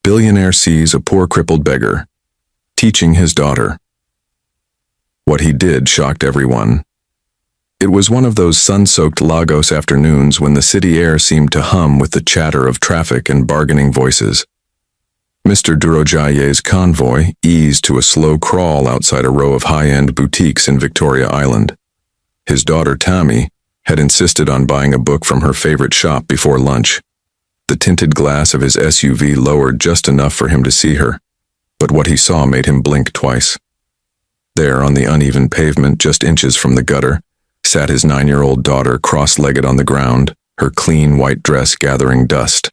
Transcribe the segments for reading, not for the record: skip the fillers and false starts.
Billionaire sees a poor crippled beggar teaching his daughter. What he did shocked everyone. It was one of those sun-soaked Lagos afternoons when the city air seemed to hum with the chatter of traffic and bargaining voices. Mr. Durojaye's convoy eased to a slow crawl outside a row of high-end boutiques in Victoria Island. His daughter Tammy had insisted on buying a book from her favorite shop before lunch. The tinted glass of his SUV lowered just enough for him to see her, but what he saw made him blink twice. There, on the uneven pavement just inches from the gutter, sat his 9-year-old daughter cross-legged on the ground, her clean white dress gathering dust.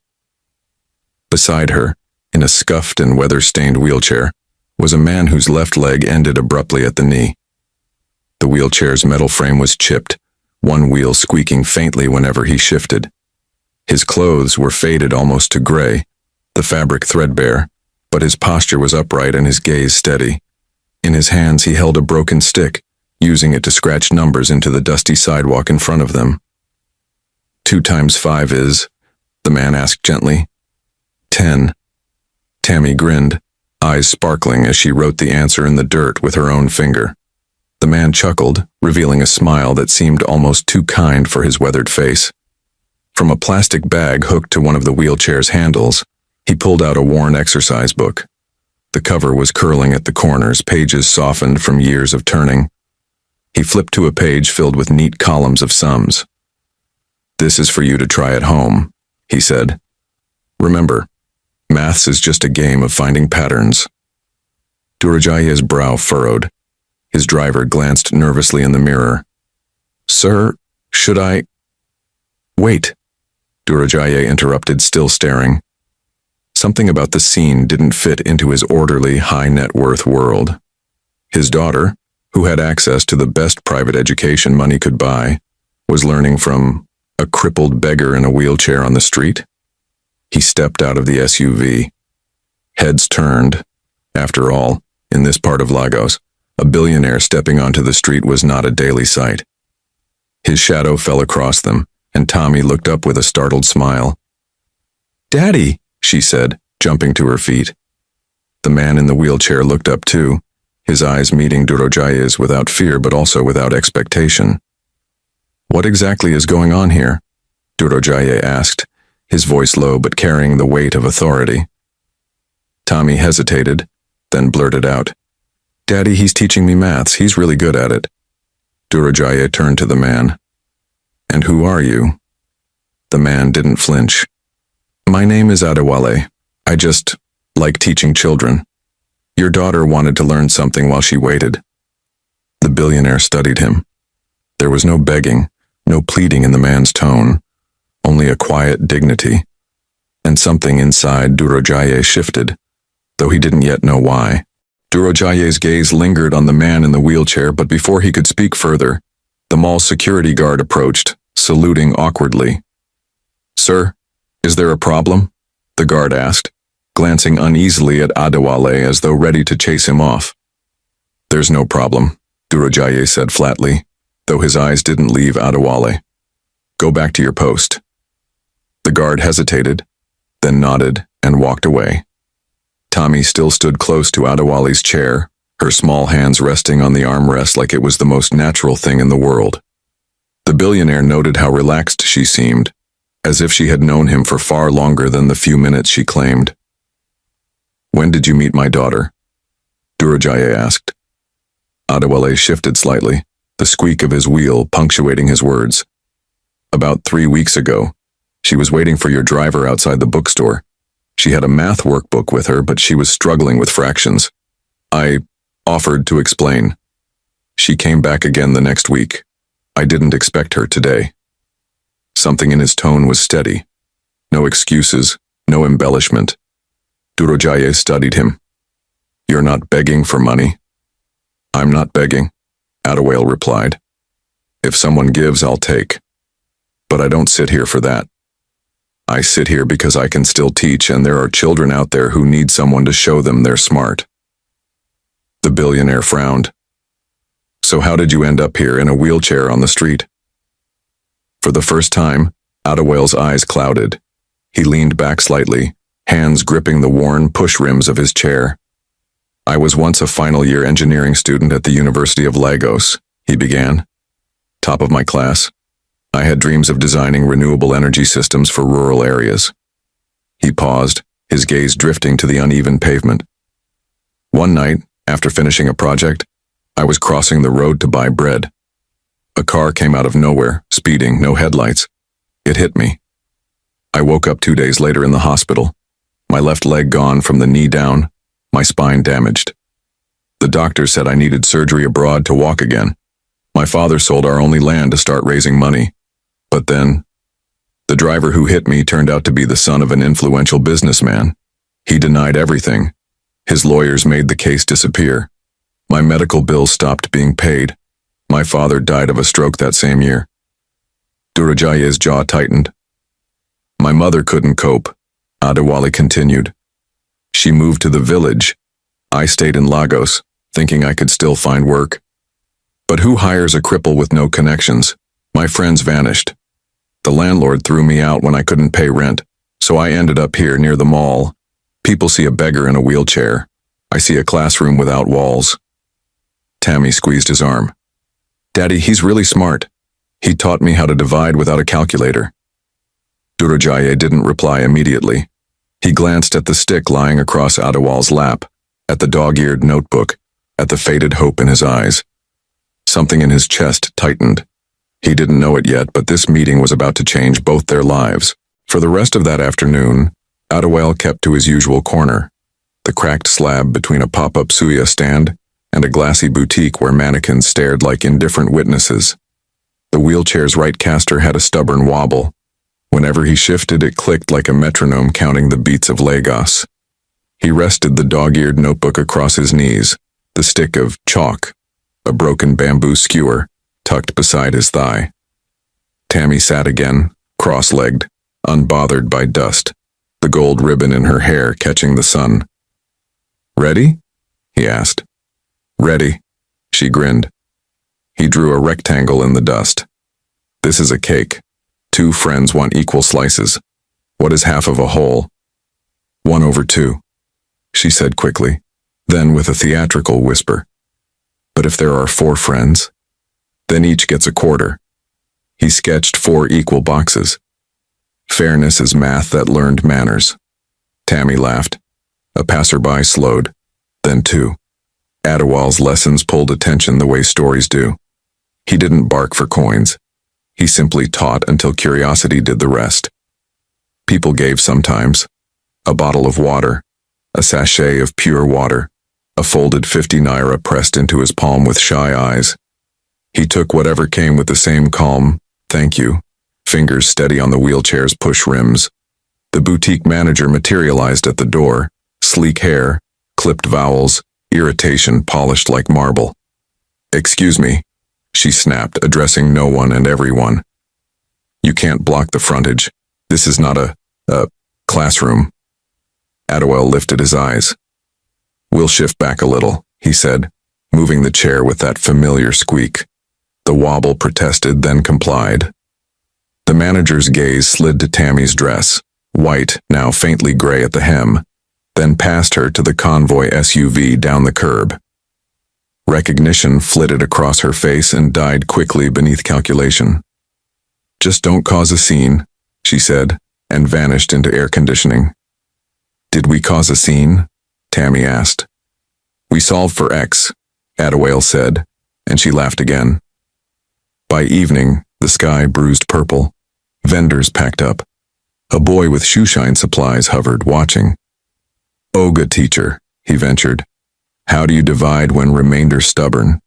Beside her, in a scuffed and weather-stained wheelchair, was a man whose left leg ended abruptly at the knee. The wheelchair's metal frame was chipped, one wheel squeaking faintly whenever he shifted. His clothes were faded almost to gray, the fabric threadbare, but his posture was upright and his gaze steady. In his hands he held a broken stick, using it to scratch numbers into the dusty sidewalk in front of them. 2 times 5 is, the man asked gently. 10. Tammy grinned, eyes sparkling as she wrote the answer in the dirt with her own finger. The man chuckled, revealing a smile that seemed almost too kind for his weathered face. From a plastic bag hooked to one of the wheelchair's handles, he pulled out a worn exercise book. The cover was curling at the corners, pages softened from years of turning. He flipped to a page filled with neat columns of sums. "This is for you to try at home," he said. "Remember, maths is just a game of finding patterns." Durojaye's brow furrowed. His driver glanced nervously in the mirror. "Sir, should I—" "Wait," Durojaye interrupted, still staring. Something about the scene didn't fit into his orderly, high-net-worth world. His daughter, who had access to the best private education money could buy, was learning from a crippled beggar in a wheelchair on the street. He stepped out of the SUV. Heads turned. After all, in this part of Lagos, a billionaire stepping onto the street was not a daily sight. His shadow fell across them, and Tommy looked up with a startled smile. "Daddy," she said, jumping to her feet. The man in the wheelchair looked up too, his eyes meeting Durojaye's without fear but also without expectation. "What exactly is going on here?" Durojaye asked, his voice low but carrying the weight of authority. Tommy hesitated, then blurted out, "Daddy, he's teaching me maths. He's really good at it." Durojaye turned to the man. "And who are you?" The man didn't flinch. "My name is Adewale. I just like teaching children. Your daughter wanted to learn something while she waited." The billionaire studied him. There was no begging, no pleading in the man's tone, only a quiet dignity. And something inside Durojaye shifted, though he didn't yet know why. Durojaye's gaze lingered on the man in the wheelchair, but before he could speak further, the mall's security guard approached, saluting awkwardly. "Sir, is there a problem?" the guard asked, glancing uneasily at Adewale as though ready to chase him off. "There's no problem," Durojaye said flatly, though his eyes didn't leave Adewale. "Go back to your post." The guard hesitated, then nodded and walked away. Tommy still stood close to Adewale's chair, her small hands resting on the armrest like it was the most natural thing in the world. The billionaire noted how relaxed she seemed, as if she had known him for far longer than the few minutes she claimed. "When did you meet my daughter?" Durojaye asked. Adewale shifted slightly, the squeak of his wheel punctuating his words. "About 3 weeks ago. She was waiting for your driver outside the bookstore. She had a math workbook with her, but she was struggling with fractions. I offered to explain. She came back again the next week. I didn't expect her today." Something in his tone was steady. No excuses, no embellishment. Durojaye studied him. "You're not begging for money?" "I'm not begging," Adewale replied. "If someone gives, I'll take. But I don't sit here for that. I sit here because I can still teach, and there are children out there who need someone to show them they're smart." The billionaire frowned. "So how did you end up here in a wheelchair on the street?" For the first time, Adewale's eyes clouded. He leaned back slightly, hands gripping the worn push rims of his chair. "I was once a final-year engineering student at the University of Lagos," he began. "Top of my class. I had dreams of designing renewable energy systems for rural areas." He paused, his gaze drifting to the uneven pavement. "One night, after finishing a project, I was crossing the road to buy bread. A car came out of nowhere, speeding, no headlights. It hit me. I woke up 2 days later in the hospital, my left leg gone from the knee down, my spine damaged. The doctor said I needed surgery abroad to walk again. My father sold our only land to start raising money. But then, the driver who hit me turned out to be the son of an influential businessman. He denied everything. His lawyers made the case disappear. My medical bills stopped being paid. My father died of a stroke that same year." Durajaye's jaw tightened. "My mother couldn't cope," Adewale continued. "She moved to the village. I stayed in Lagos, thinking I could still find work. But who hires a cripple with no connections? My friends vanished. The landlord threw me out when I couldn't pay rent, so I ended up here near the mall. People see a beggar in a wheelchair. I see a classroom without walls." Tammy squeezed his arm. "Daddy, he's really smart. He taught me how to divide without a calculator." Durajaye didn't reply immediately. He glanced at the stick lying across Adewale's lap, at the dog-eared notebook, at the faded hope in his eyes. Something in his chest tightened. He didn't know it yet, but this meeting was about to change both their lives. For the rest of that afternoon, Adewale kept to his usual corner, the cracked slab between a pop-up suya stand and a glassy boutique where mannequins stared like indifferent witnesses. The wheelchair's right caster had a stubborn wobble. Whenever he shifted, it clicked like a metronome counting the beats of Lagos. He rested the dog-eared notebook across his knees, the stick of chalk, a broken bamboo skewer, tucked beside his thigh. Tammy sat again, cross-legged, unbothered by dust, the gold ribbon in her hair catching the sun. "Ready?" he asked. "Ready," she grinned. He drew a rectangle in the dust. "This is a cake. 2 friends want equal slices. What is half of a whole?" 1/2, she said quickly, then with a theatrical whisper. "But if there are 4 friends, then each gets a quarter." He sketched 4 equal boxes. "Fairness is math that learned manners." Tammy laughed. A passerby slowed, then 2. Adewale's lessons pulled attention the way stories do. He didn't bark for coins. He simply taught until curiosity did the rest. People gave sometimes. A bottle of water, a sachet of pure water, a folded 50 naira pressed into his palm with shy eyes. He took whatever came with the same calm, "Thank you," fingers steady on the wheelchair's push rims. The boutique manager materialized at the door, sleek hair, clipped vowels, irritation polished like marble. "Excuse me," she snapped, addressing no one and everyone. "You can't block the frontage. This is not a classroom." Adewale lifted his eyes. "We'll shift back a little," he said, moving the chair with that familiar squeak. The wobble protested, then complied. The manager's gaze slid to Tammy's dress, white, now faintly gray at the hem, then past her to the convoy SUV down the curb. Recognition flitted across her face and died quickly beneath calculation. "Just don't cause a scene," she said, and vanished into air conditioning. "Did we cause a scene?" Tammy asked. "We solved for X," Adewale said, and she laughed again. By evening, the sky bruised purple. Vendors packed up. A boy with shoeshine supplies hovered, watching. "Oga teacher," he ventured. "How do you divide when remainder's stubborn?"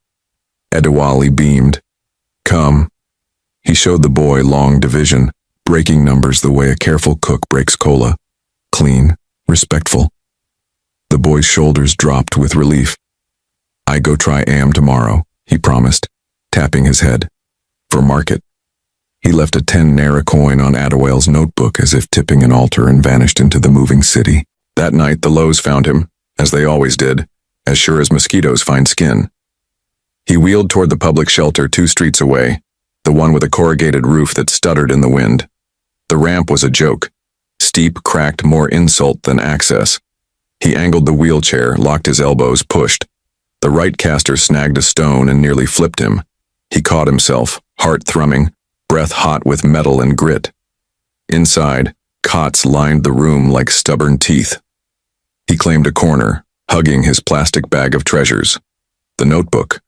Adewale beamed. "Come." He showed the boy long division, breaking numbers the way a careful cook breaks cola. Clean, respectful. The boy's shoulders dropped with relief. "I go try AM tomorrow," he promised, tapping his head. "For market." He left a 10 naira coin on Adewale's notebook as if tipping an altar and vanished into the moving city. That night the Lows found him, as they always did, as sure as mosquitoes find skin. He wheeled toward the public shelter 2 streets away, the one with a corrugated roof that stuttered in the wind. The ramp was a joke. Steep, cracked, more insult than access. He angled the wheelchair, locked his elbows, pushed. The right caster snagged a stone and nearly flipped him. He caught himself, heart thrumming, breath hot with metal and grit. Inside, cots lined the room like stubborn teeth. He claimed a corner, hugging his plastic bag of treasures. The notebook,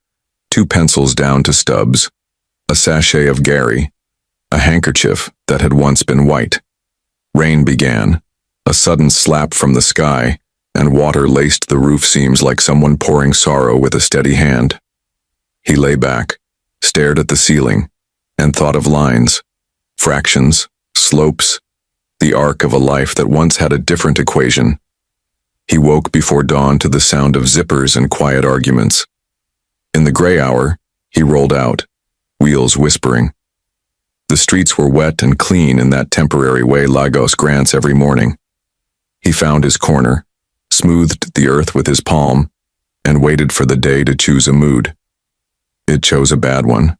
2 pencils down to stubs, a sachet of Gary, a handkerchief that had once been white. Rain began, a sudden slap from the sky, and water laced the roof seams like someone pouring sorrow with a steady hand. He lay back, stared at the ceiling, and thought of lines, fractions, slopes, the arc of a life that once had a different equation. He woke before dawn to the sound of zippers and quiet arguments. In the gray hour, he rolled out, wheels whispering. The streets were wet and clean in that temporary way Lagos grants every morning. He found his corner, smoothed the earth with his palm, and waited for the day to choose a mood. It chose a bad one.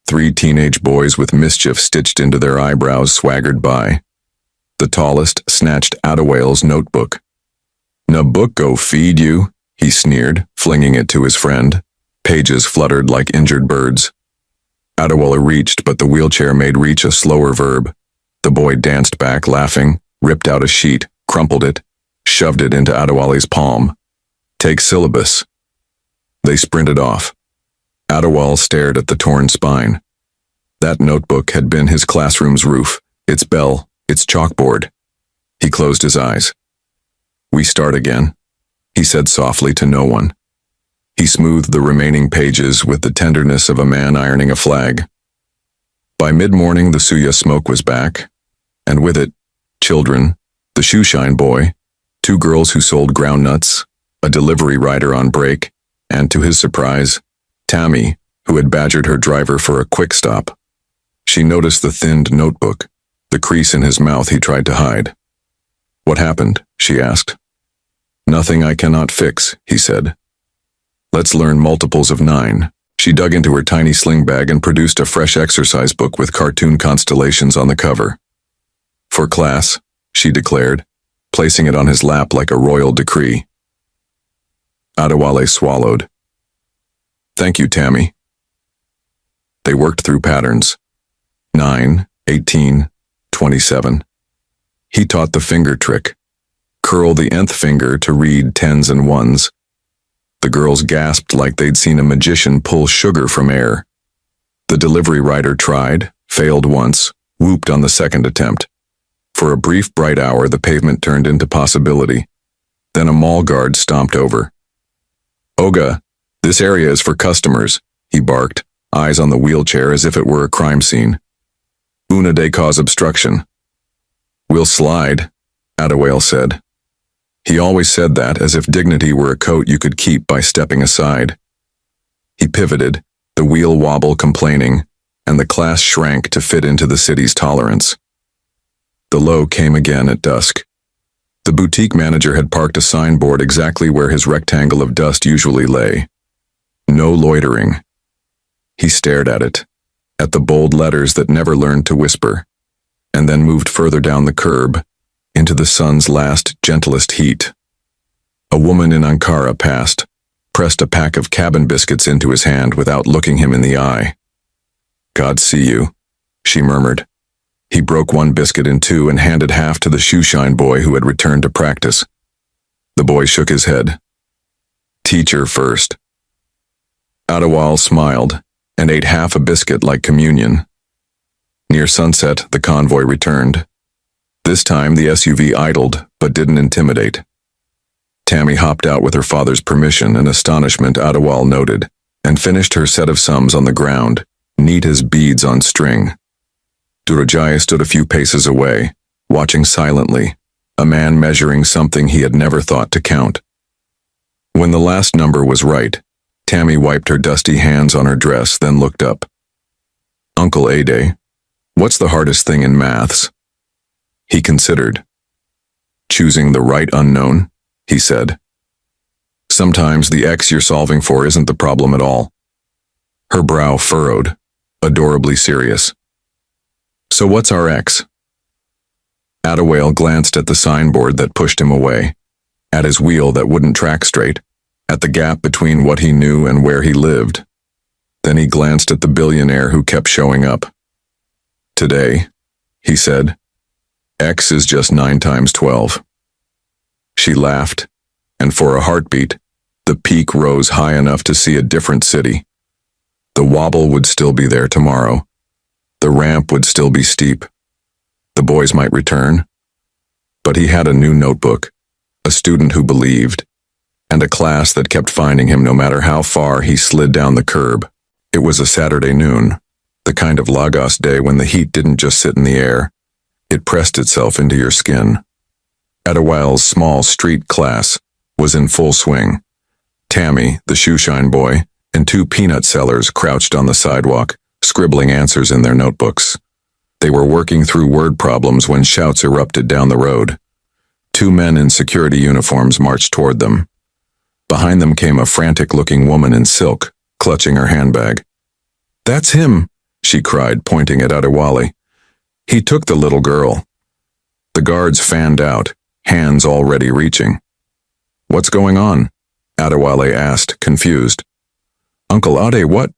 3 teenage boys with mischief stitched into their eyebrows swaggered by. The tallest snatched Adawale's notebook. "Na book go feed you," he sneered, flinging it to his friend. Pages fluttered like injured birds. Adewale reached, but the wheelchair made reach a slower verb. The boy danced back, laughing, ripped out a sheet, crumpled it, shoved it into Adewale's palm. "Take syllabus." They sprinted off. Adewale stared at the torn spine. That notebook had been his classroom's roof, its bell, its chalkboard. He closed his eyes. "We start again," he said softly to no one. He smoothed the remaining pages with the tenderness of a man ironing a flag. By mid-morning, the suya smoke was back, and with it, children, the shoeshine boy, 2 girls who sold groundnuts, a delivery rider on break, and to his surprise, Tammy, who had badgered her driver for a quick stop. She noticed the thinned notebook, the crease in his mouth he tried to hide. "What happened?" she asked. "Nothing I cannot fix," he said. "Let's learn multiples of 9. She dug into her tiny sling bag and produced a fresh exercise book with cartoon constellations on the cover. "For class," she declared, placing it on his lap like a royal decree. Adewale swallowed. "Thank you, Tammy." They worked through patterns. 9, 18, 27. He taught the finger trick. Curl the nth finger to read 10s and 1s. The girls gasped like they'd seen a magician pull sugar from air. The delivery rider tried, failed once, whooped on the second attempt. For a brief bright hour, the pavement turned into possibility. Then a mall guard stomped over. "Oga, this area is for customers," he barked, eyes on the wheelchair as if it were a crime scene. "Una de cause obstruction." "We'll slide," Adewale said. He always said that as if dignity were a coat you could keep by stepping aside. He pivoted, the wheel wobble complaining, and the class shrank to fit into the city's tolerance. The low came again at dusk. The boutique manager had parked a signboard exactly where his rectangle of dust usually lay. "No loitering." He stared at it, at the bold letters that never learned to whisper, and then moved further down the curb, into the sun's last, gentlest heat. A woman in Ankara passed, pressed a pack of cabin biscuits into his hand without looking him in the eye. "God see you," she murmured. He broke 1 biscuit in 2 and handed half to the shoeshine boy who had returned to practice. The boy shook his head. "Teacher first." Adewale smiled and ate half a biscuit like communion. Near sunset, the convoy returned. This time the SUV idled, but didn't intimidate. Tammy hopped out with her father's permission and astonishment, Adewale noted, and finished her set of sums on the ground, neat as beads on string. Durajaya stood a few paces away, watching silently, a man measuring something he had never thought to count. When the last number was right, Tammy wiped her dusty hands on her dress, then looked up. "Uncle Ade, what's the hardest thing in maths?" He considered. "Choosing the right unknown," he said. "Sometimes the X you're solving for isn't the problem at all." Her brow furrowed, adorably serious. "So what's our X?" Adewale glanced at the signboard that pushed him away, at his wheel that wouldn't track straight, at the gap between what he knew and where he lived. Then he glanced at the billionaire who kept showing up. "Today," he said, "X is just 9 times 12. She laughed, and for a heartbeat, the peak rose high enough to see a different city. The wobble would still be there tomorrow. The ramp would still be steep. The boys might return. But he had a new notebook, a student who believed, and a class that kept finding him no matter how far he slid down the curb. It was a Saturday noon, the kind of Lagos day when the heat didn't just sit in the air, it pressed itself into your skin. Adewale's small street class was in full swing. Tammy, the shoeshine boy, and 2 peanut sellers crouched on the sidewalk, scribbling answers in their notebooks. They were working through word problems when shouts erupted down the road. 2 men in security uniforms marched toward them. Behind them came a frantic-looking woman in silk, clutching her handbag. "That's him," she cried, pointing at Adewale. "He took the little girl." The guards fanned out, hands already reaching. "What's going on?" Adewale asked, confused. "Uncle Ade, what?"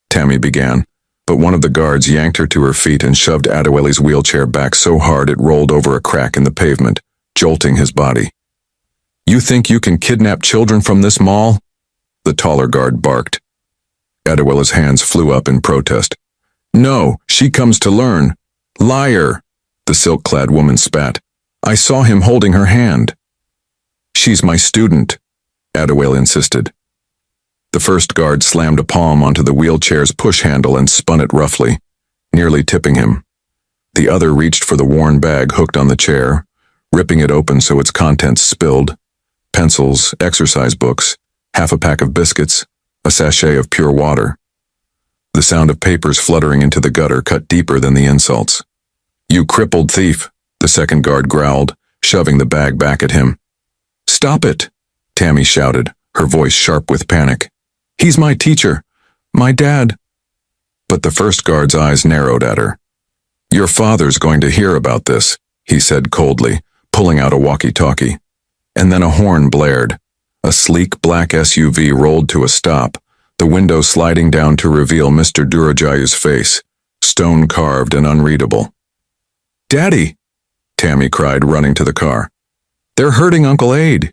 Tammy began, but one of the guards yanked her to her feet and shoved Adewale's wheelchair back so hard it rolled over a crack in the pavement, jolting his body. "You think you can kidnap children from this mall?" The taller guard barked. Adewale's hands flew up in protest. "No, she comes to learn." "Liar," the silk-clad woman spat. "I saw him holding her hand." "She's my student," Adewale insisted. The first guard slammed a palm onto the wheelchair's push handle and spun it roughly, nearly tipping him. The other reached for the worn bag hooked on the chair, ripping it open so its contents spilled. Pencils, exercise books, half a pack of biscuits, a sachet of pure water. The sound of papers fluttering into the gutter cut deeper than the insults. "You crippled thief," the second guard growled, shoving the bag back at him. "Stop it," Tammy shouted, her voice sharp with panic. "He's my teacher. My dad." But the first guard's eyes narrowed at her. "Your father's going to hear about this," he said coldly, pulling out a walkie-talkie. And then a horn blared. A sleek black SUV rolled to a stop, the window sliding down to reveal Mr. Durojayu's face, stone-carved and unreadable. "Daddy!" Tammy cried, running to the car. "They're hurting Uncle Ade."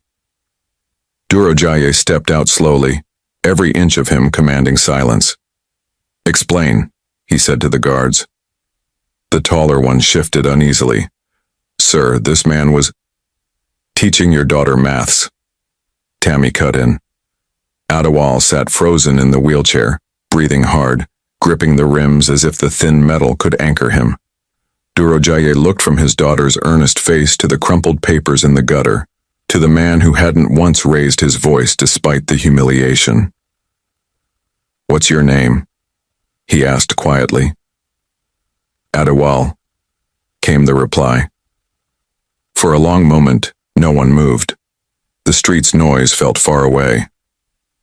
Durojaye stepped out slowly, every inch of him commanding silence. "Explain," he said to the guards. The taller one shifted uneasily. "Sir, this man was teaching your daughter maths." Tammy cut in. Adewale sat frozen in the wheelchair, breathing hard, gripping the rims as if the thin metal could anchor him. Durojaye looked from his daughter's earnest face to the crumpled papers in the gutter, to the man who hadn't once raised his voice despite the humiliation. "What's your name?" he asked quietly. "Adewale," came the reply. For a long moment, no one moved. The street's noise felt far away.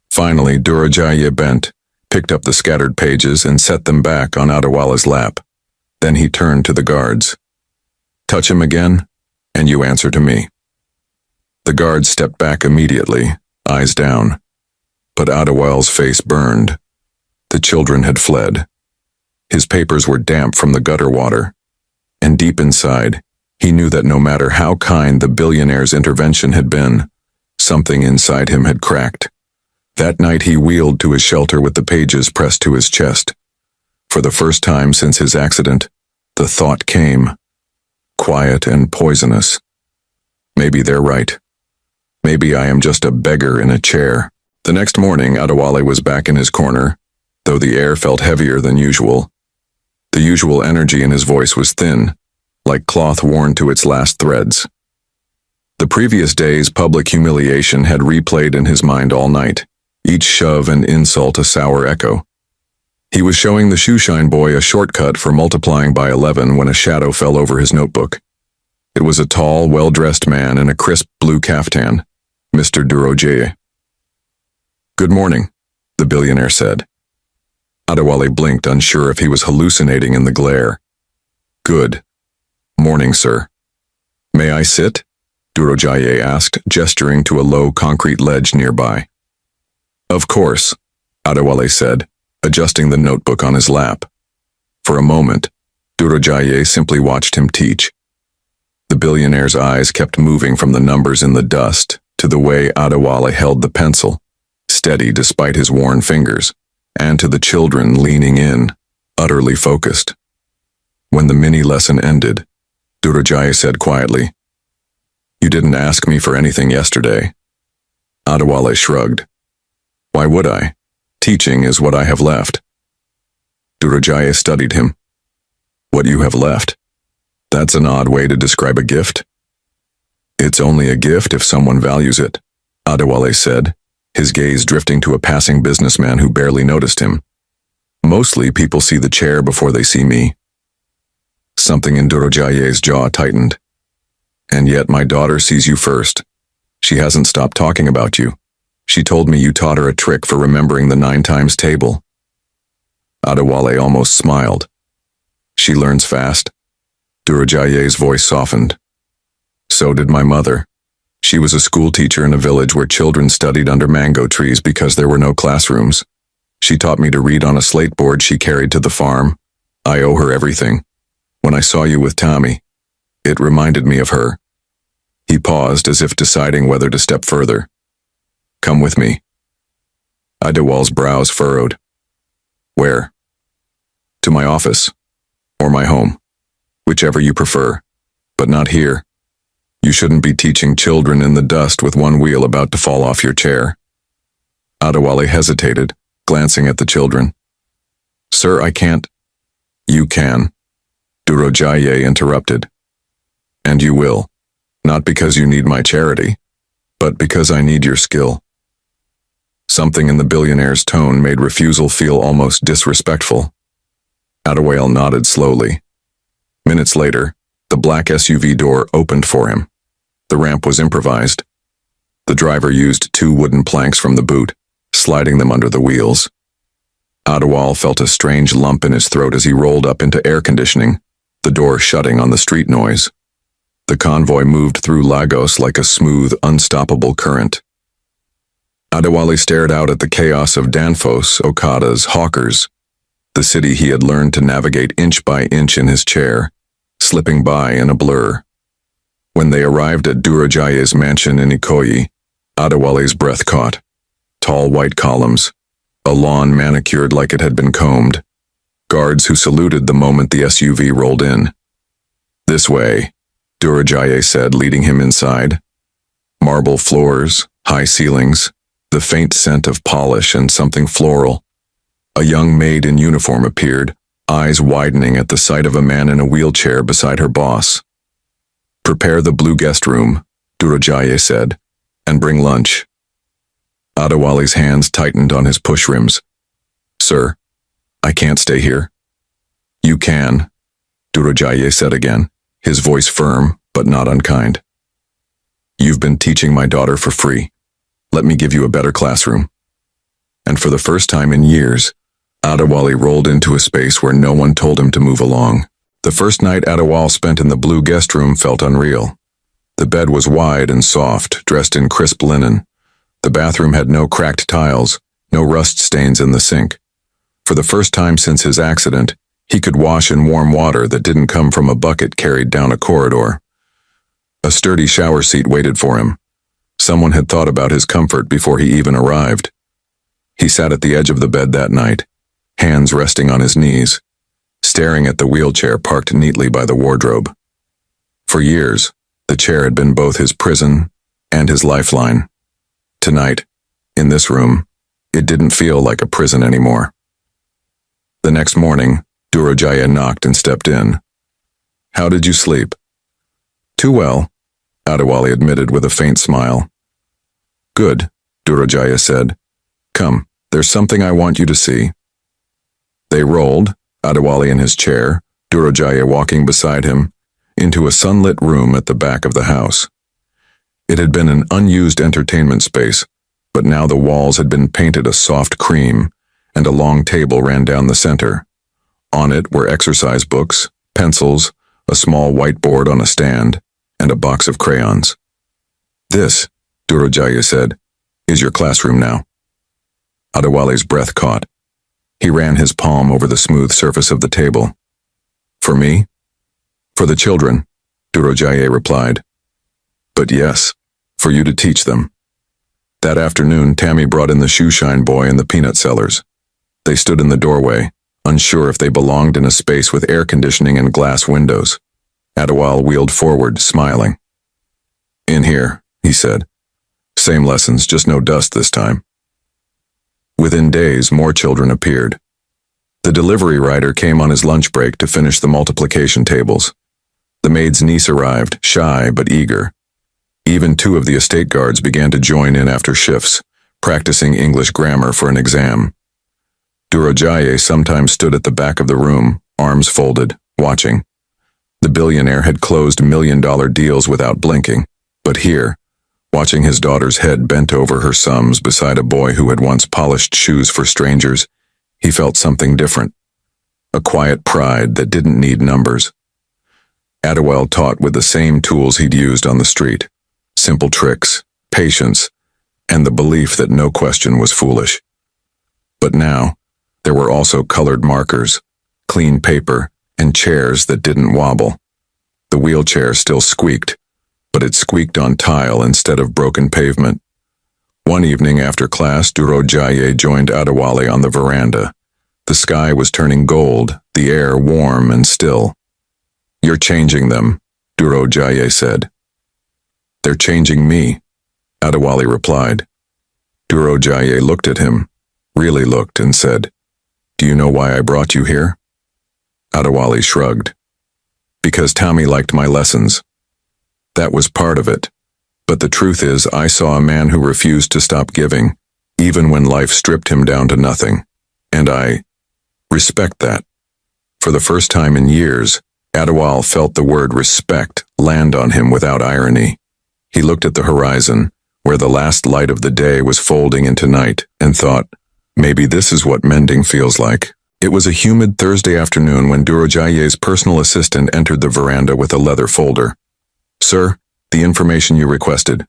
Finally, Durojaye bent, picked up the scattered pages and set them back on Adewale's lap. Then he turned to the guards. "Touch him again, and you answer to me." The guards stepped back immediately, eyes down. But Adewale's face burned. The children had fled. His papers were damp from the gutter water. And deep inside, he knew that no matter how kind the billionaire's intervention had been, something inside him had cracked. That night he wheeled to his shelter with the pages pressed to his chest. For the first time since his accident, the thought came, quiet and poisonous. Maybe they're right. Maybe I am just a beggar in a chair. The next morning, Adewale was back in his corner, though the air felt heavier than usual. The usual energy in his voice was thin, like cloth worn to its last threads. The previous day's public humiliation had replayed in his mind all night, each shove and insult a sour echo. He was showing the shoeshine boy a shortcut for multiplying by 11 when a shadow fell over his notebook. It was a tall, well-dressed man in a crisp blue caftan, Mr. Durojaye. "Good morning," the billionaire said. Adewale blinked, unsure if he was hallucinating in the glare. "Good morning, sir," May I sit? Durojaye asked, gesturing to a low concrete ledge nearby. Of course, Adewale said, adjusting the notebook on his lap. For a moment, Durojaye simply watched him teach. The billionaire's eyes kept moving from the numbers in the dust to the way Adewale held the pencil, steady despite his worn fingers, and to the children leaning in, utterly focused. When the mini-lesson ended, Durojaye said quietly, "You didn't ask me for anything yesterday." Adewale shrugged. "Why would I? Teaching is what I have left." Durojaye studied him. "What you have left? That's an odd way to describe a gift." "It's only a gift if someone values it," Adewale said, his gaze drifting to a passing businessman who barely noticed him. "Mostly people see the chair before they see me." Something in Durojaye's jaw tightened. "And yet my daughter sees you first. She hasn't stopped talking about you. She told me you taught her a trick for remembering the 9 times table." Adewale almost smiled. "She learns fast." Durojaye's voice softened. "So did my mother. She was a school teacher in a village where children studied under mango trees because there were no classrooms. She taught me to read on a slate board she carried to the farm. I owe her everything. When I saw you with Tommy, it reminded me of her." He paused as if deciding whether to step further. "Come with me." Adewale's brows furrowed. "Where?" "To my office. Or my home. Whichever you prefer. But not here. You shouldn't be teaching children in the dust with one wheel about to fall off your chair." Adewale hesitated, glancing at the children. "Sir, I can't." "You can," Durojaye interrupted. "And you will. Not because you need my charity, but because I need your skill." Something in the billionaire's tone made refusal feel almost disrespectful. Adewale nodded slowly. Minutes later, the black SUV door opened for him. The ramp was improvised. The driver used 2 wooden planks from the boot, sliding them under the wheels. Adewale felt a strange lump in his throat as he rolled up into air conditioning, the door shutting on the street noise. The convoy moved through Lagos like a smooth, unstoppable current. Adewale stared out at the chaos of Danfoss, Okadas, Hawkers, the city he had learned to navigate inch by inch in his chair, slipping by in a blur. When they arrived at Durojaye's mansion in Ikoyi, Adewale's breath caught. Tall white columns, a lawn manicured like it had been combed, guards who saluted the moment the SUV rolled in. "This way," Durojaye said, leading him inside. Marble floors, high ceilings, the faint scent of polish and something floral. A young maid in uniform appeared, eyes widening at the sight of a man in a wheelchair beside her boss. "Prepare the blue guest room," Durojaye said, "and bring lunch." Adewale's hands tightened on his push rims. "Sir, I can't stay here." "You can," Durojaye said again, his voice firm but not unkind. "You've been teaching my daughter for free. Let me give you a better classroom." And for the first time in years, Adewale rolled into a space where no one told him to move along. The first night Adewale spent in the blue guest room felt unreal. The bed was wide and soft, dressed in crisp linen. The bathroom had no cracked tiles, no rust stains in the sink. For the first time since his accident, he could wash in warm water that didn't come from a bucket carried down a corridor. A sturdy shower seat waited for him. Someone had thought about his comfort before he even arrived. He sat at the edge of the bed that night, hands resting on his knees, staring at the wheelchair parked neatly by the wardrobe. For years, the chair had been both his prison and his lifeline. Tonight, in this room, it didn't feel like a prison anymore. The next morning, Durojaye knocked and stepped in. "How did you sleep?" "Too well," Adewale admitted with a faint smile. "Good," Durojaye said. "Come, there's something I want you to see." They rolled, Adewale in his chair, Durojaye walking beside him, into a sunlit room at the back of the house. It had been an unused entertainment space, but now the walls had been painted a soft cream, and a long table ran down the center. On it were exercise books, pencils, a small whiteboard on a stand, and a box of crayons. "This," Durojaya said, "is your classroom now." Adewale's breath caught. He ran his palm over the smooth surface of the table. "For me?" "For the children," Durojaya replied. "But yes, for you to teach them." That afternoon, Tammy brought in the shoeshine boy and the peanut sellers. They stood in the doorway, unsure if they belonged in a space with air conditioning and glass windows. Adewale wheeled forward, smiling. "In here," he said. "Same lessons, just no dust this time." Within days, more children appeared. The delivery rider came on his lunch break to finish the multiplication tables. The maid's niece arrived, shy but eager. Even two of the estate guards began to join in after shifts, practicing English grammar for an exam. Durojaya sometimes stood at the back of the room, arms folded, watching. The billionaire had closed million-dollar deals without blinking, but here, watching his daughter's head bent over her sums beside a boy who had once polished shoes for strangers, he felt something different. A quiet pride that didn't need numbers. Adewale taught with the same tools he'd used on the street. Simple tricks, patience, and the belief that no question was foolish. But now, there were also colored markers, clean paper, and chairs that didn't wobble. The wheelchair still squeaked, but it squeaked on tile instead of broken pavement. One evening after class, Durojaya joined Adewale on the veranda. The sky was turning gold, the air warm and still. "You're changing them," Durojaya said. "They're changing me," Adewale replied. Durojaya looked at him, really looked, and said, "Do you know why I brought you here?" Adewale shrugged. "Because Tammy liked my lessons. That was part of it. But the truth is, I saw a man who refused to stop giving, even when life stripped him down to nothing. And I respect that." For the first time in years, Adewale felt the word respect land on him without irony. He looked at the horizon, where the last light of the day was folding into night, and thought, maybe this is what mending feels like. It was a humid Thursday afternoon when Durojaye's personal assistant entered the veranda with a leather folder. "Sir, the information you requested."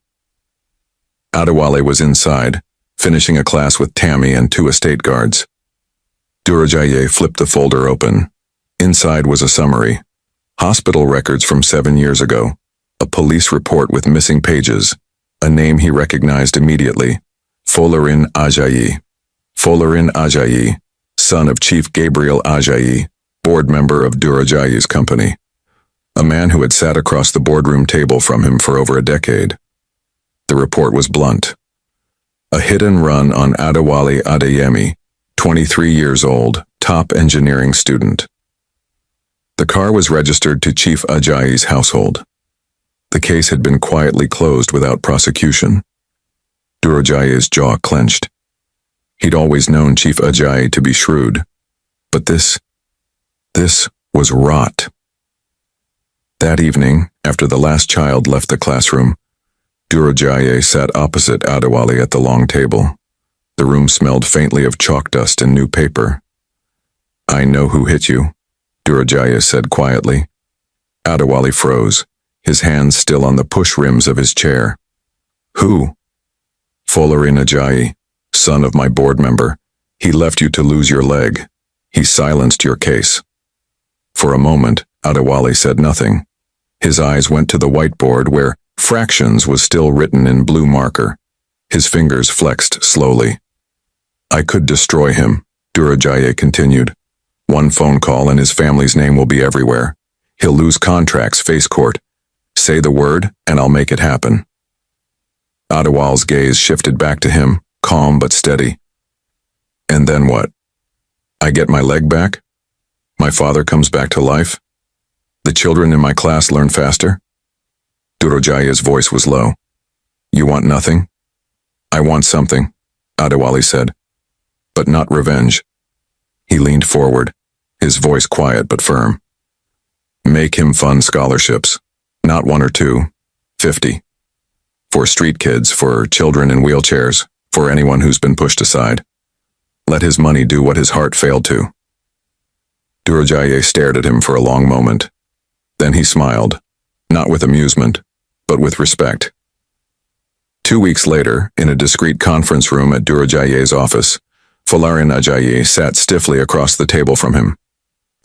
Adewale was inside, finishing a class with Tammy and two estate guards. Durojaye flipped the folder open. Inside was a summary. Hospital records from 7 years ago. A police report with missing pages. A name he recognized immediately. Folarin Ajayi. Folarin Ajayi, son of Chief Gabriel Ajayi, board member of Durojaye's company. A man who had sat across the boardroom table from him for over a decade. The report was blunt. A hit-and run on Adewale Adeyemi, 23 years old, top engineering student. The car was registered to Chief Ajayi's household. The case had been quietly closed without prosecution. Durojaye's jaw clenched. He'd always known Chief Ajayi to be shrewd. But this was rot. That evening, after the last child left the classroom, Durojaye sat opposite Adewale at the long table. The room smelled faintly of chalk dust and new paper. "I know who hit you," Durojaye said quietly. Adewale froze, his hands still on the push rims of his chair. "Who?" "Folarin Ajayi, son of my board member. He left you to lose your leg. He silenced your case." For a moment, Adewale said nothing. His eyes went to the whiteboard where fractions was still written in blue marker. His fingers flexed slowly. "I could destroy him," Durojaye continued. "One phone call and his family's name will be everywhere. He'll lose contracts, face court. Say the word, and I'll make it happen." Adewale's gaze shifted back to him, calm but steady. "And then what? I get my leg back? My father comes back to life? The children in my class learn faster?" Durojaye's voice was low. "You want nothing?" "I want something," Adewale said. "But not revenge." He leaned forward, his voice quiet but firm. "Make him fund scholarships. Not 1 or 2, 50. For street kids, for children in wheelchairs, for anyone who's been pushed aside. Let his money do what his heart failed to." Durojaye stared at him for a long moment. Then he smiled, not with amusement, but with respect. 2 weeks later, in a discreet conference room at Durojaye's office, Folarin Ajayi sat stiffly across the table from him.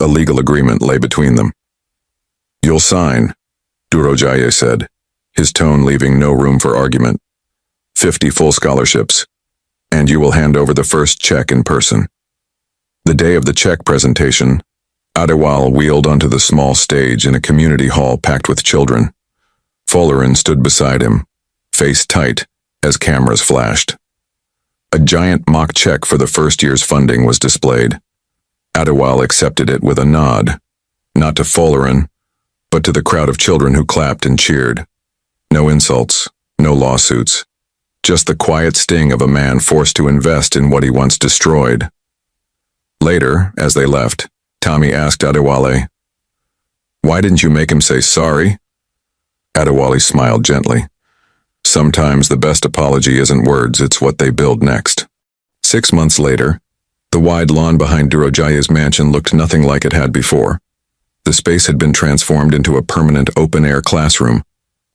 A legal agreement lay between them. "You'll sign," Durojaye said, his tone leaving no room for argument. 50 full scholarships, and you will hand over the first check in person. The day of the check presentation, Adewale wheeled onto the small stage in a community hall packed with children. Folarin stood beside him, face tight, as cameras flashed. A giant mock check for the first year's funding was displayed. Adewale accepted it with a nod, not to Folarin, but to the crowd of children who clapped and cheered. No insults, no lawsuits, just the quiet sting of a man forced to invest in what he once destroyed. Later, as they left, Tommy asked Adewale, "Why didn't you make him say sorry?" Adewale smiled gently. "Sometimes the best apology isn't words, it's what they build next." 6 months later, the wide lawn behind Durojaye's mansion looked nothing like it had before. The space had been transformed into a permanent open-air classroom,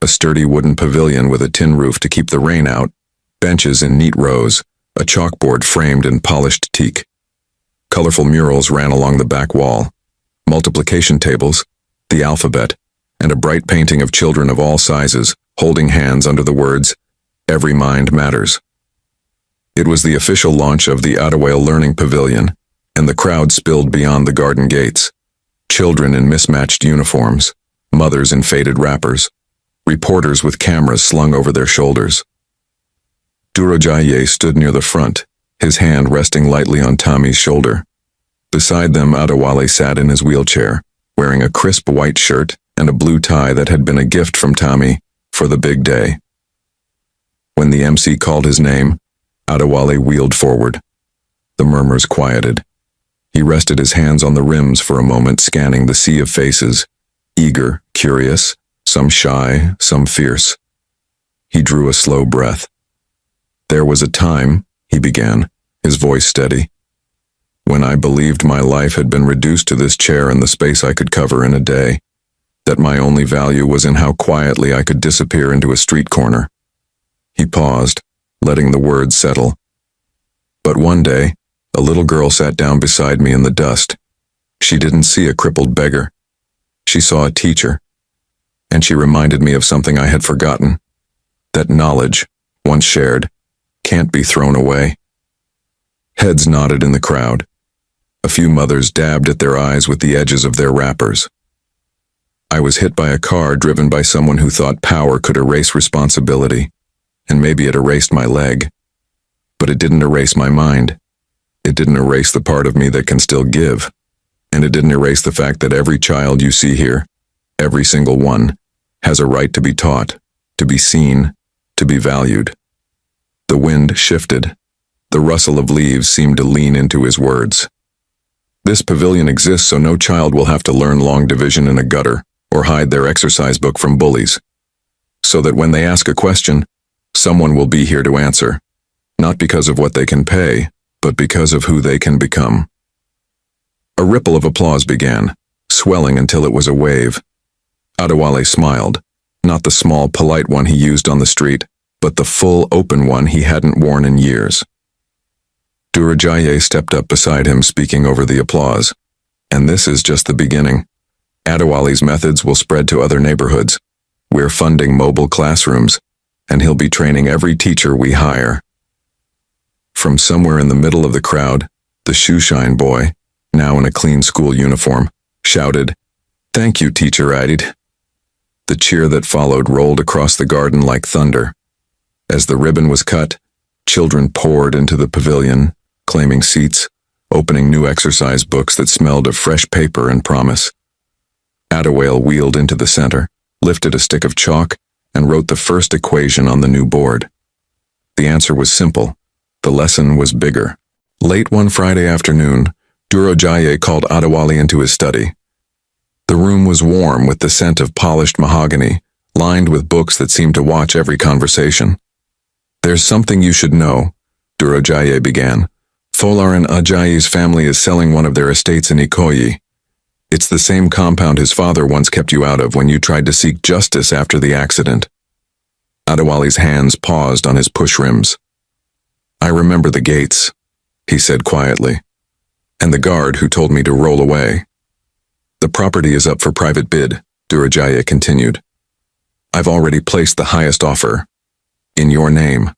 a sturdy wooden pavilion with a tin roof to keep the rain out, benches in neat rows, a chalkboard framed in polished teak. Colorful murals ran along the back wall, multiplication tables, the alphabet, and a bright painting of children of all sizes holding hands under the words, "Every mind matters." It was the official launch of the Adewale Learning Pavilion, and the crowd spilled beyond the garden gates. Children in mismatched uniforms, mothers in faded wrappers, reporters with cameras slung over their shoulders. Durojaye stood near the front, his hand resting lightly on Tommy's shoulder. Beside them, Adewale sat in his wheelchair, wearing a crisp white shirt and a blue tie that had been a gift from Tommy for the big day. When the MC called his name, Adewale wheeled forward. The murmurs quieted. He rested his hands on the rims for a moment, scanning the sea of faces, eager, curious, some shy, some fierce. He drew a slow breath. "There was a time," he began, his voice steady, "when I believed my life had been reduced to this chair and the space I could cover in a day, that my only value was in how quietly I could disappear into a street corner." He paused, letting the words settle. "But one day, a little girl sat down beside me in the dust. She didn't see a crippled beggar. She saw a teacher. And she reminded me of something I had forgotten, that knowledge, once shared, can't be thrown away." Heads nodded in the crowd. A few mothers dabbed at their eyes with the edges of their wrappers. "I was hit by a car driven by someone who thought power could erase responsibility, and maybe it erased my leg. But it didn't erase my mind. It didn't erase the part of me that can still give. And it didn't erase the fact that every child you see here, every single one, has a right to be taught, to be seen, to be valued." The wind shifted. The rustle of leaves seemed to lean into his words. "This pavilion exists so no child will have to learn long division in a gutter or hide their exercise book from bullies. So that when they ask a question, someone will be here to answer, not because of what they can pay, but because of who they can become." A ripple of applause began, swelling until it was a wave. Adewale smiled, not the small, polite one he used on the street, but the full, open one he hadn't worn in years. Durojaye stepped up beside him, speaking over the applause. "And this is just the beginning. Adewale's methods will spread to other neighborhoods. We're funding mobile classrooms, and he'll be training every teacher we hire." From somewhere in the middle of the crowd, the shoeshine boy, now in a clean school uniform, shouted, "Thank you, Teacher Adid." The cheer that followed rolled across the garden like thunder. As the ribbon was cut, children poured into the pavilion, claiming seats, opening new exercise books that smelled of fresh paper and promise. Adewale wheeled into the center, lifted a stick of chalk, and wrote the first equation on the new board. The answer was simple. The lesson was bigger. Late one Friday afternoon, Durojaye called Adewale into his study. The room was warm with the scent of polished mahogany, lined with books that seemed to watch every conversation. "There's something you should know," Durojaye began. "Folarin Ajayi's family is selling one of their estates in Ikoyi. It's the same compound his father once kept you out of when you tried to seek justice after the accident. Adewale's hands paused on his push rims. I remember the gates, he said quietly, and the guard who told me to roll away. The property is up for private bid, Durajaya continued. I've already placed the highest offer. In your name.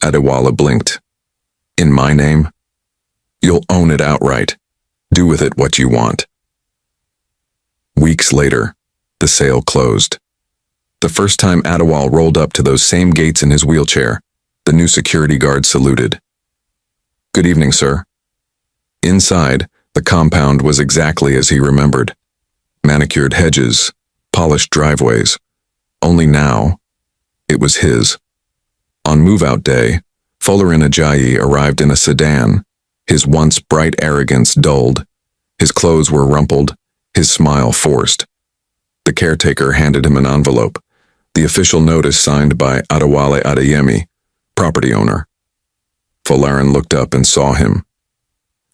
Adewale blinked. In my name? You'll own it outright. Do with it what you want. Weeks later, the sale closed. The first time Adewale rolled up to those same gates in his wheelchair, the new security guard saluted. Good evening, sir. Inside, the compound was exactly as he remembered. Manicured hedges, polished driveways. Only now, it was his. On move-out day, Folarin Ajayi arrived in a sedan, his once bright arrogance dulled. His clothes were rumpled, his smile forced. The caretaker handed him an envelope, the official notice signed by Adewale Adeyemi, property owner. Folarin looked up and saw him.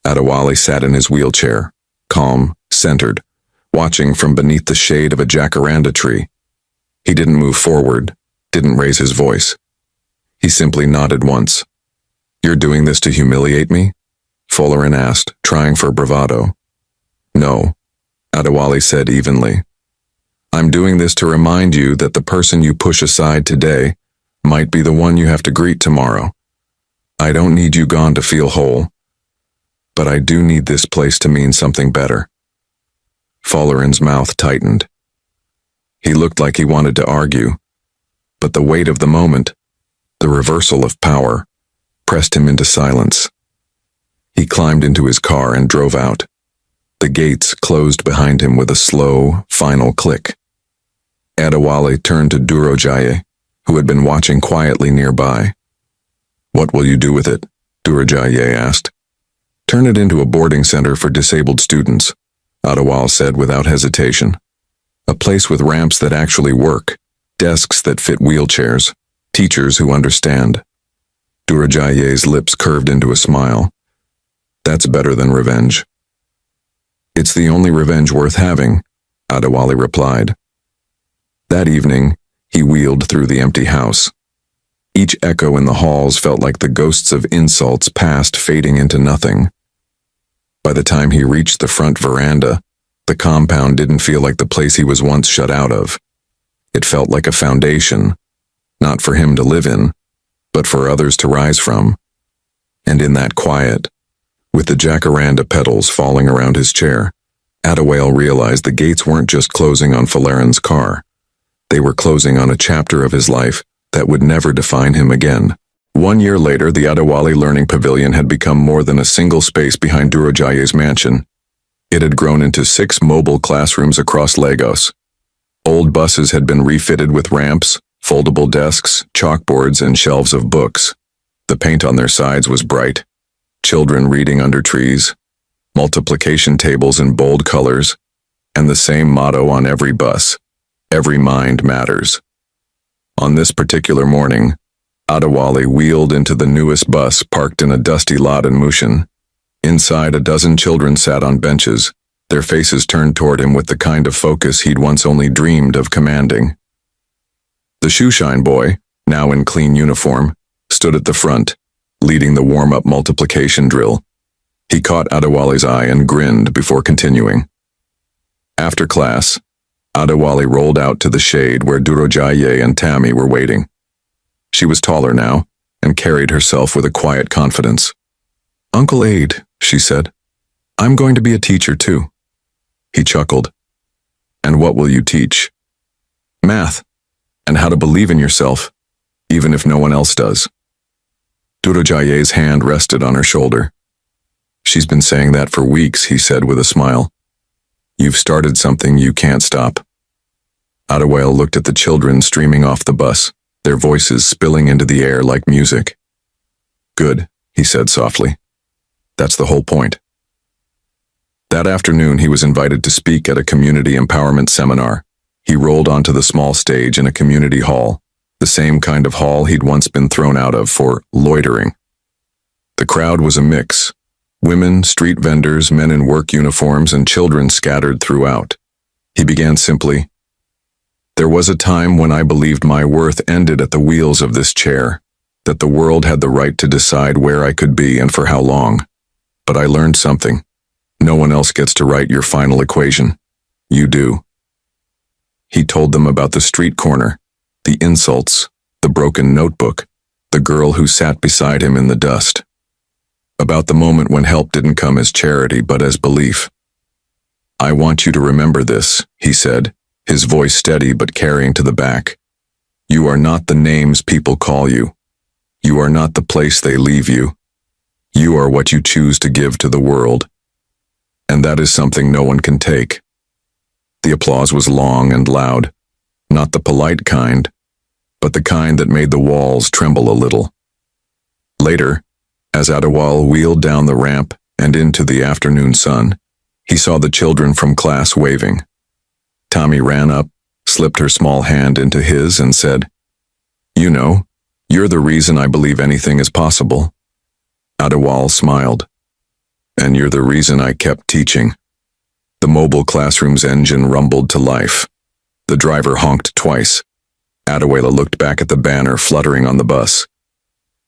Adewale sat in his wheelchair, calm, centered, watching from beneath the shade of a jacaranda tree. He didn't move forward, didn't raise his voice. He simply nodded once. You're doing this to humiliate me? Folarin asked, trying for bravado. No, Adewale said evenly. I'm doing this to remind you that the person you push aside today might be the one you have to greet tomorrow. I don't need you gone to feel whole, but I do need this place to mean something better. Folarin's mouth tightened. He looked like he wanted to argue, but the weight of the moment, the reversal of power, pressed him into silence. He climbed into his car and drove out. The gates closed behind him with a slow, final click. Adewale turned to Durajaya, who had been watching quietly nearby. What will you do with it? Durajaya asked. Turn it into a boarding center for disabled students, Adewale said without hesitation. A place with ramps that actually work, desks that fit wheelchairs, teachers who understand. Durajaye's lips curved into a smile. That's better than revenge. It's the only revenge worth having, Adewale replied. That evening, he wheeled through the empty house. Each echo in the halls felt like the ghosts of insults past fading into nothing. By the time he reached the front veranda, the compound didn't feel like the place he was once shut out of. It felt like a foundation, not for him to live in, but for others to rise from. And in that quiet, with the jacaranda petals falling around his chair, Adewale realized the gates weren't just closing on Folarin's car. They were closing on a chapter of his life that would never define him again. 1 year later, the Adewale Learning Pavilion had become more than a single space behind Durajaye's mansion. It had grown into 6 mobile classrooms across Lagos. Old buses had been refitted with ramps, foldable desks, chalkboards, and shelves of books. The paint on their sides was bright. Children reading under trees, multiplication tables in bold colors, and the same motto on every bus: every mind matters. On this particular morning, Adewale wheeled into the newest bus parked in a dusty lot in Mushin. Inside, a dozen children sat on benches, their faces turned toward him with the kind of focus he'd once only dreamed of commanding. The shoeshine boy, now in clean uniform, stood at the front, leading the warm-up multiplication drill. He caught Adewale's eye and grinned before continuing. After class, Adewale rolled out to the shade where Durajaye and Tammy were waiting. She was taller now, and carried herself with a quiet confidence. Uncle Aid, she said, I'm going to be a teacher too. He chuckled. And what will you teach? Math, and how to believe in yourself, even if no one else does. Durajaye's hand rested on her shoulder. She's been saying that for weeks, he said with a smile. You've started something you can't stop. Adewale looked at the children streaming off the bus, their voices spilling into the air like music. Good, he said softly. That's the whole point. That afternoon, he was invited to speak at a community empowerment seminar. He rolled onto the small stage in a community hall, the same kind of hall he'd once been thrown out of for loitering. The crowd was a mix, Women, street vendors, men in work uniforms, and children scattered throughout. He began simply, "There was a time when I believed my worth ended at the wheels of this chair, that the world had the right to decide where I could be and for how long. But I learned something. No one else gets to write your final equation. You do." He told them about the street corner, the insults, the broken notebook, the girl who sat beside him in the dust. About the moment when help didn't come as charity but as belief. "I want you to remember this," he said, his voice steady but carrying to the back. "You are not the names people call you. You are not the place they leave you. You are what you choose to give to the world. And that is something no one can take." The applause was long and loud, not the polite kind, but the kind that made the walls tremble a little. Later, as Adewale wheeled down the ramp and into the afternoon sun, he saw the children from class waving. Tommy ran up, slipped her small hand into his and said, "You know, you're the reason I believe anything is possible." Adewale smiled. "And you're the reason I kept teaching." The mobile classroom's engine rumbled to life. The driver honked twice. Adewale looked back at the banner fluttering on the bus.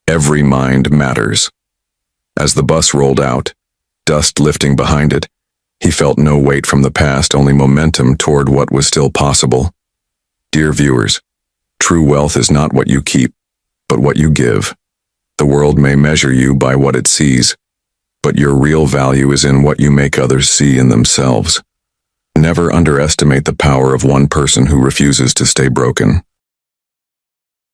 "Every mind matters." As the bus rolled out, dust lifting behind it, he felt no weight from the past, only momentum toward what was still possible. Dear viewers, true wealth is not what you keep, but what you give. The world may measure you by what it sees, but your real value is in what you make others see in themselves. Never underestimate the power of one person who refuses to stay broken.